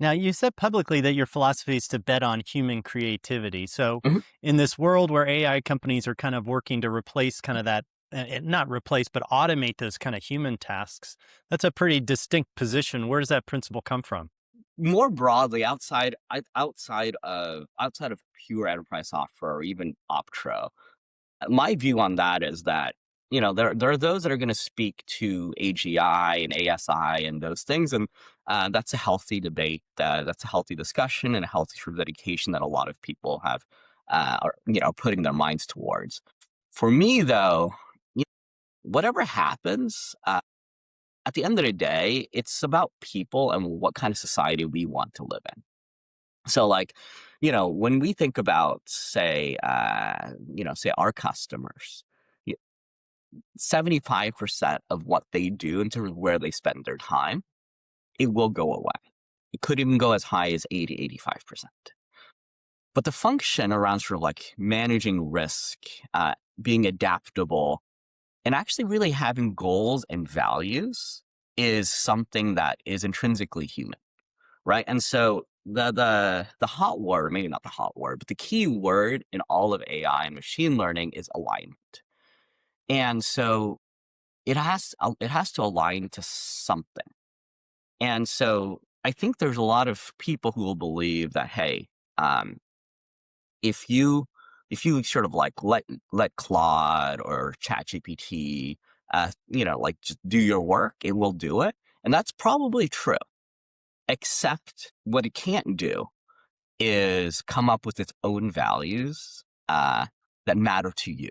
Now, you said publicly that your philosophy is to bet on human creativity. So, Mhm. in this world where AI companies are kind of working to replace kind of that, not replace, but automate those kind of human tasks, that's a pretty distinct position. Where does that principle come from? More broadly, outside of pure enterprise software or even Optro, my view on that is that, there are those that are gonna speak to AGI and ASI and those things, and, that's a healthy debate, that's a healthy discussion and a healthy sort of dedication that a lot of people have, are, putting their minds towards. For me, though, y whatever happens, at the end of the day, it's about people and what kind of society we want to live in. So, like, when we think about, say our customers, y 75% of what they do in terms of where they spend their time, it will go away. It could even go as high as 80-85%. But the function around sort of like managing risk, being adaptable, and actually really having goals and values is something that is intrinsically human, right? And so the hot word, maybe not the hot word, but the key word in all of AI and machine learning is alignment. And so it has to align to something. And so I think there's a lot of people who will believe that, hey, um, if you sort of like let Claude or ChatGPT, like just do your work, it will do it, and that's probably true. Except what it can't do is come up with its own values that matter to you.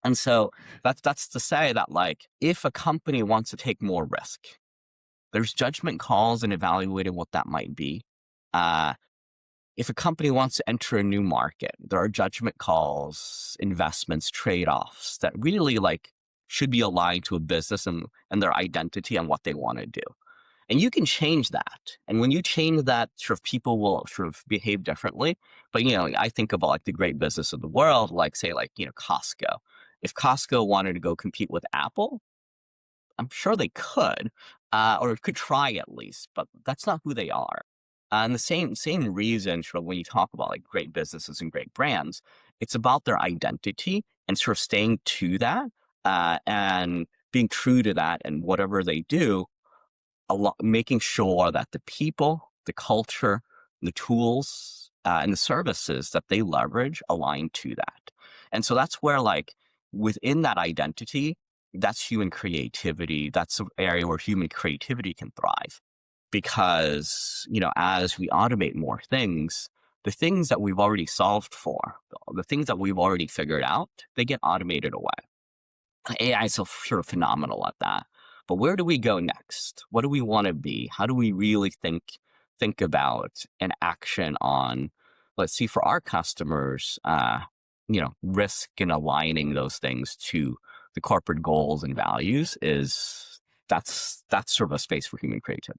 And so that's to say that, like, if a company wants to take more risk, there's judgment calls in evaluating what that might be. Uh, if a company wants to enter a new market, there are judgment calls, investments, trade-offs that really like should be aligned to a business and their identity and what they want to do. And you can change that. And when you change that, sort of people will sort of behave differently. But I think about like the great business of the world, like say like, Costco. If Costco wanted to go compete with Apple, I'm sure they could, or could try at least, but that's not who they are. And the same reason, sort of when you talk about like great businesses and great brands, it's about their identity and sort of staying to that, and being true to that, and whatever they do, making sure that the people, the culture, the tools, and the services that they leverage align to that. And so that's where, like, within that identity, that's human creativity. That's an area where human creativity can thrive because, as we automate more things, the things that we've already solved for, the things that we've already figured out, they get automated away. AI is so sort of phenomenal at that. But where do we go next? What do we want to be? How do we really think about an action on, let's see, for our customers, risk and aligning those things to the corporate goals and values is that's sort of a space for human creativity.